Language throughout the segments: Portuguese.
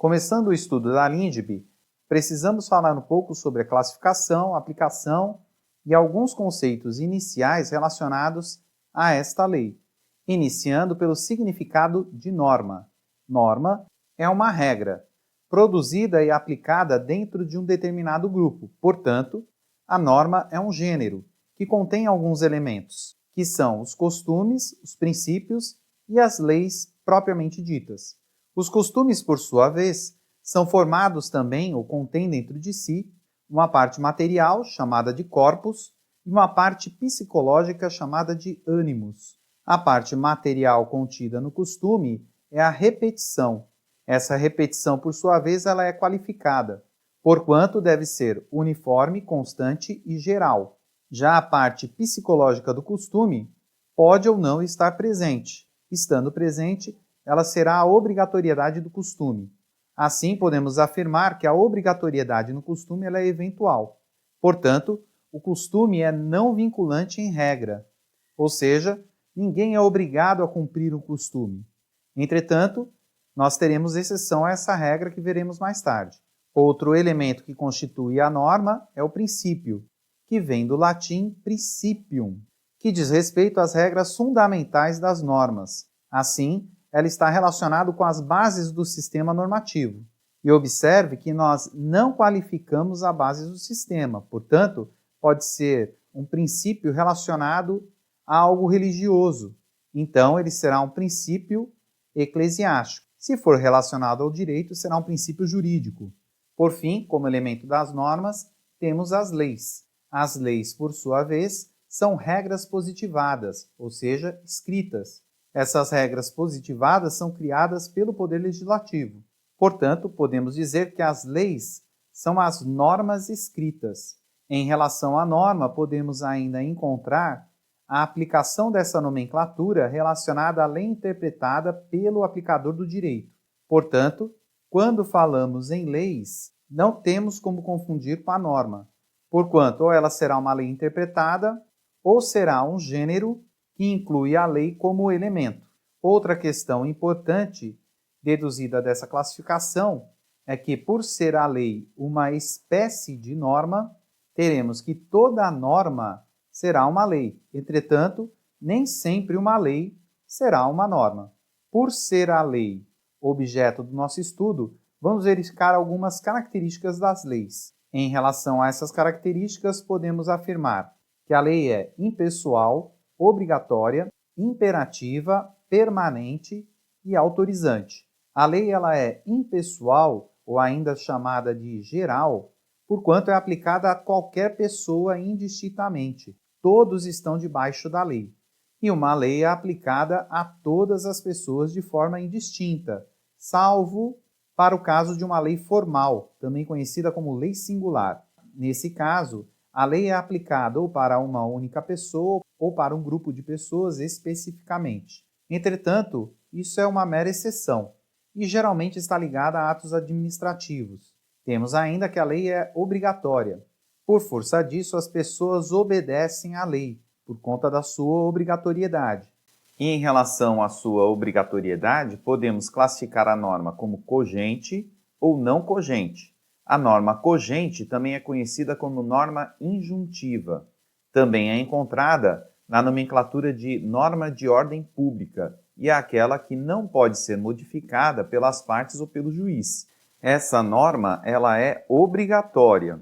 Começando o estudo da LINDB, precisamos falar um pouco sobre a classificação, aplicação e alguns conceitos iniciais relacionados a esta lei, iniciando pelo significado de norma. Norma é uma regra, produzida e aplicada dentro de um determinado grupo. Portanto, a norma é um gênero que contém alguns elementos, que são os costumes, os princípios e as leis propriamente ditas. Os costumes, por sua vez, são formados também ou contêm dentro de si uma parte material, chamada de corpus, e uma parte psicológica, chamada de ânimos. A parte material contida no costume é a repetição. Essa repetição, por sua vez, ela é qualificada, porquanto deve ser uniforme, constante e geral. Já a parte psicológica do costume pode ou não estar presente. Estando presente, ela será a obrigatoriedade do costume. Assim, podemos afirmar que a obrigatoriedade no costume ela é eventual. Portanto, o costume é não vinculante em regra, ou seja, ninguém é obrigado a cumprir o costume. Entretanto, nós teremos exceção a essa regra que veremos mais tarde. Outro elemento que constitui a norma é o princípio, que vem do latim principium, que diz respeito às regras fundamentais das normas. Assim, ela está relacionada com as bases do sistema normativo. E observe que nós não qualificamos a base do sistema, portanto, pode ser um princípio relacionado a algo religioso. Então, ele será um princípio eclesiástico. Se for relacionado ao direito, será um princípio jurídico. Por fim, como elemento das normas, temos as leis. As leis, por sua vez, são regras positivadas, ou seja, escritas. Essas regras positivadas são criadas pelo Poder Legislativo. Portanto, podemos dizer que as leis são as normas escritas. Em relação à norma, podemos ainda encontrar a aplicação dessa nomenclatura relacionada à lei interpretada pelo aplicador do direito. Portanto, quando falamos em leis, não temos como confundir com a norma, porquanto ou ela será uma lei interpretada ou será um gênero que inclui a lei como elemento. Outra questão importante deduzida dessa classificação é que, por ser a lei uma espécie de norma, teremos que toda norma será uma lei. Entretanto, nem sempre uma lei será uma norma. Por ser a lei objeto do nosso estudo, vamos verificar algumas características das leis. Em relação a essas características, podemos afirmar que a lei é impessoal, obrigatória, imperativa, permanente e autorizante. A lei ela é impessoal, ou ainda chamada de geral, porquanto é aplicada a qualquer pessoa indistintamente. Todos estão debaixo da lei. E uma lei é aplicada a todas as pessoas de forma indistinta, salvo para o caso de uma lei formal, também conhecida como lei singular. Nesse caso, a lei é aplicada ou para uma única pessoa ou para um grupo de pessoas especificamente. Entretanto, isso é uma mera exceção e geralmente está ligada a atos administrativos. Temos ainda que a lei é obrigatória. Por força disso, as pessoas obedecem à lei, por conta da sua obrigatoriedade. E em relação à sua obrigatoriedade, podemos classificar a norma como cogente ou não cogente. A norma cogente também é conhecida como norma injuntiva. Também é encontrada na nomenclatura de norma de ordem pública e é aquela que não pode ser modificada pelas partes ou pelo juiz. Essa norma ela é obrigatória.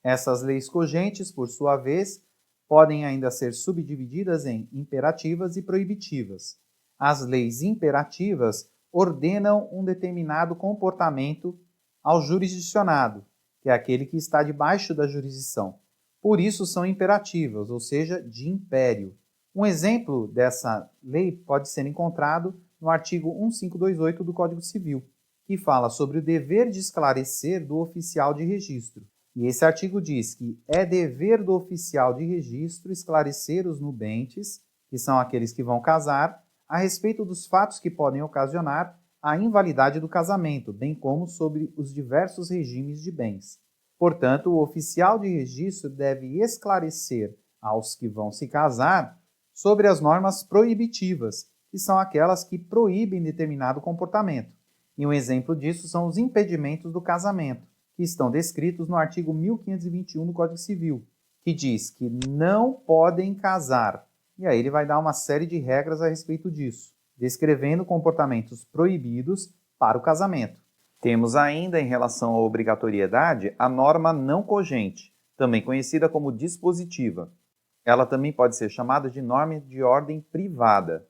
Essas leis cogentes, por sua vez, podem ainda ser subdivididas em imperativas e proibitivas. As leis imperativas ordenam um determinado comportamento ao jurisdicionado, que é aquele que está debaixo da jurisdição. Por isso são imperativas, ou seja, de império. Um exemplo dessa lei pode ser encontrado no artigo 1528 do Código Civil, que fala sobre o dever de esclarecer do oficial de registro. E esse artigo diz que é dever do oficial de registro esclarecer os nubentes, que são aqueles que vão casar, a respeito dos fatos que podem ocasionar a invalidade do casamento, bem como sobre os diversos regimes de bens. Portanto, o oficial de registro deve esclarecer aos que vão se casar sobre as normas proibitivas, que são aquelas que proíbem determinado comportamento. E um exemplo disso são os impedimentos do casamento, que estão descritos no artigo 1521 do Código Civil, que diz que não podem casar. E aí ele vai dar uma série de regras a respeito disso, descrevendo comportamentos proibidos para o casamento. Temos ainda, em relação à obrigatoriedade, a norma não cogente, também conhecida como dispositiva. Ela também pode ser chamada de norma de ordem privada.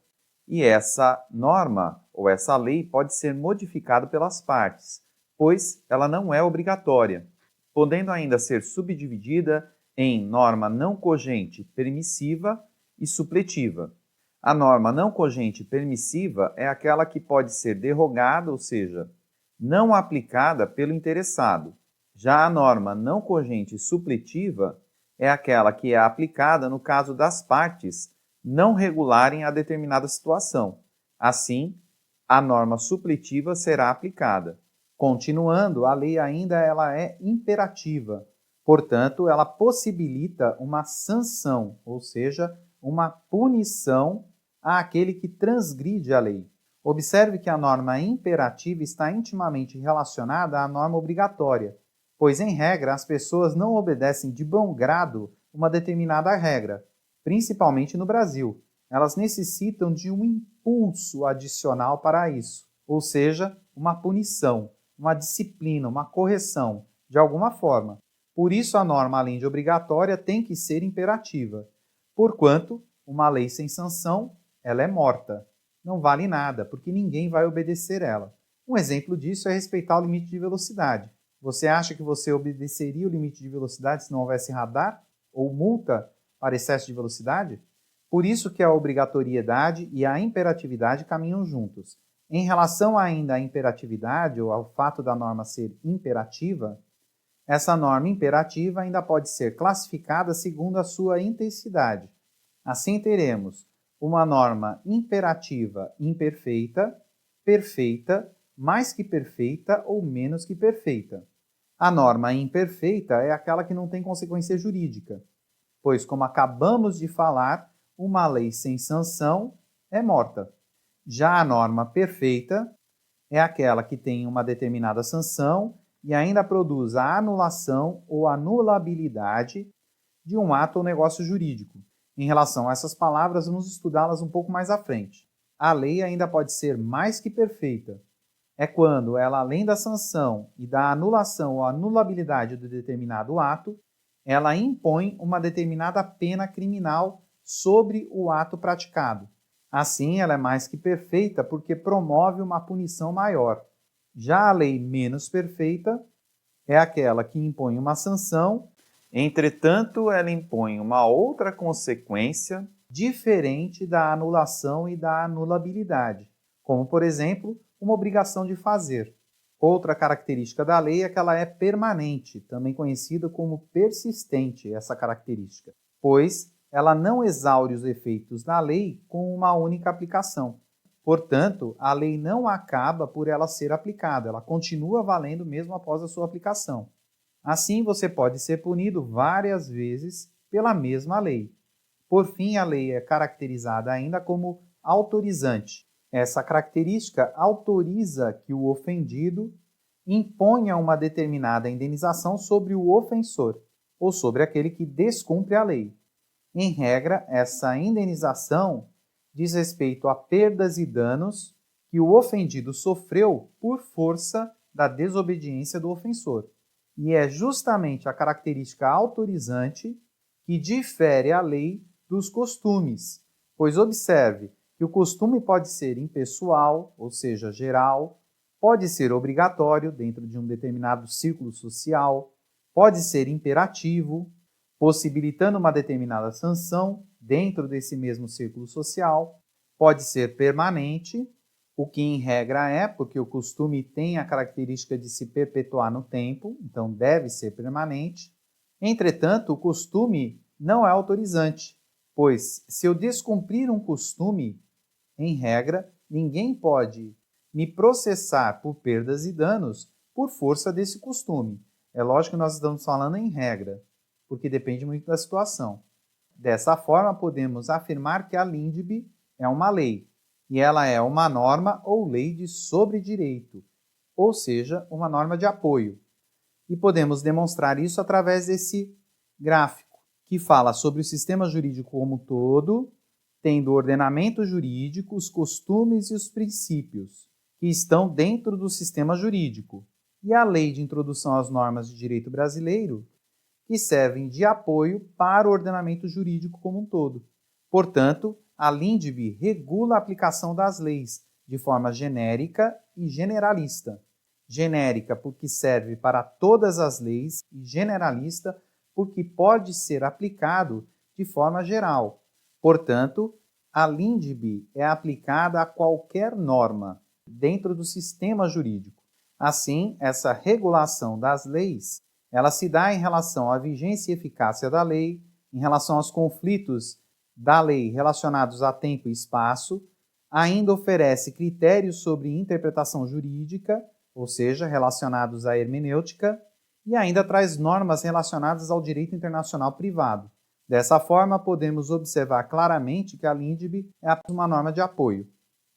E essa norma, ou essa lei, pode ser modificada pelas partes, pois ela não é obrigatória, podendo ainda ser subdividida em norma não cogente permissiva e supletiva. A norma não cogente permissiva é aquela que pode ser derrogada, ou seja, não aplicada pelo interessado. Já a norma não cogente supletiva é aquela que é aplicada no caso das partes não regularem a determinada situação. Assim, a norma supletiva será aplicada. Continuando, a lei ainda ela é imperativa. Portanto, ela possibilita uma sanção, ou seja, uma punição àquele que transgride a lei. Observe que a norma imperativa está intimamente relacionada à norma obrigatória, pois, em regra, as pessoas não obedecem de bom grado uma determinada regra, principalmente no Brasil. Elas necessitam de um impulso adicional para isso, ou seja, uma punição, uma disciplina, uma correção, de alguma forma. Por isso, a norma, além de obrigatória, tem que ser imperativa, porquanto uma lei sem sanção, ela é morta. Não vale nada, porque ninguém vai obedecer ela. Um exemplo disso é respeitar o limite de velocidade. Você acha que você obedeceria o limite de velocidade se não houvesse radar ou multa para excesso de velocidade? Por isso que a obrigatoriedade e a imperatividade caminham juntos. Em relação ainda à imperatividade, ou ao fato da norma ser imperativa, essa norma imperativa ainda pode ser classificada segundo a sua intensidade. Assim teremos uma norma imperativa imperfeita, perfeita, mais que perfeita ou menos que perfeita. A norma imperfeita é aquela que não tem consequência jurídica, pois, como acabamos de falar, uma lei sem sanção é morta. Já a norma perfeita é aquela que tem uma determinada sanção e ainda produz a anulação ou anulabilidade de um ato ou negócio jurídico. Em relação a essas palavras, vamos estudá-las um pouco mais à frente. A lei ainda pode ser mais que perfeita. É quando ela, além da sanção e da anulação ou anulabilidade do determinado ato, ela impõe uma determinada pena criminal sobre o ato praticado. Assim, ela é mais que perfeita porque promove uma punição maior. Já a lei menos perfeita é aquela que impõe uma sanção. Entretanto, ela impõe uma outra consequência diferente da anulação e da anulabilidade, como, por exemplo, uma obrigação de fazer. Outra característica da lei é que ela é permanente, também conhecida como persistente, essa característica, pois ela não exaure os efeitos da lei com uma única aplicação. Portanto, a lei não acaba por ela ser aplicada, ela continua valendo mesmo após a sua aplicação. Assim, você pode ser punido várias vezes pela mesma lei. Por fim, a lei é caracterizada ainda como autorizante. Essa característica autoriza que o ofendido imponha uma determinada indenização sobre o ofensor ou sobre aquele que descumpre a lei. Em regra, essa indenização diz respeito a perdas e danos que o ofendido sofreu por força da desobediência do ofensor. E é justamente a característica autorizante que difere a lei dos costumes, pois observe que o costume pode ser impessoal, ou seja, geral, pode ser obrigatório dentro de um determinado círculo social, pode ser imperativo, possibilitando uma determinada sanção dentro desse mesmo círculo social, pode ser permanente, o que em regra é, porque o costume tem a característica de se perpetuar no tempo, então deve ser permanente. Entretanto, o costume não é autorizante, pois se eu descumprir um costume, em regra, ninguém pode me processar por perdas e danos por força desse costume. É lógico que nós estamos falando em regra, porque depende muito da situação. Dessa forma, podemos afirmar que a LINDB é uma lei, e ela é uma norma ou lei de sobredireito, ou seja, uma norma de apoio. E podemos demonstrar isso através desse gráfico, que fala sobre o sistema jurídico como um todo, tendo o ordenamento jurídico, os costumes e os princípios, que estão dentro do sistema jurídico, e a Lei de Introdução às Normas de Direito Brasileiro, que servem de apoio para o ordenamento jurídico como um todo. Portanto, a LINDB regula a aplicação das leis de forma genérica e generalista. Genérica porque serve para todas as leis e generalista porque pode ser aplicado de forma geral. Portanto, a LINDB é aplicada a qualquer norma dentro do sistema jurídico. Assim, essa regulação das leis, ela se dá em relação à vigência e eficácia da lei, em relação aos conflitos da lei relacionados a tempo e espaço, ainda oferece critérios sobre interpretação jurídica, ou seja, relacionados à hermenêutica, e ainda traz normas relacionadas ao direito internacional privado. Dessa forma, podemos observar claramente que a LINDB é apenas uma norma de apoio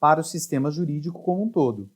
para o sistema jurídico como um todo.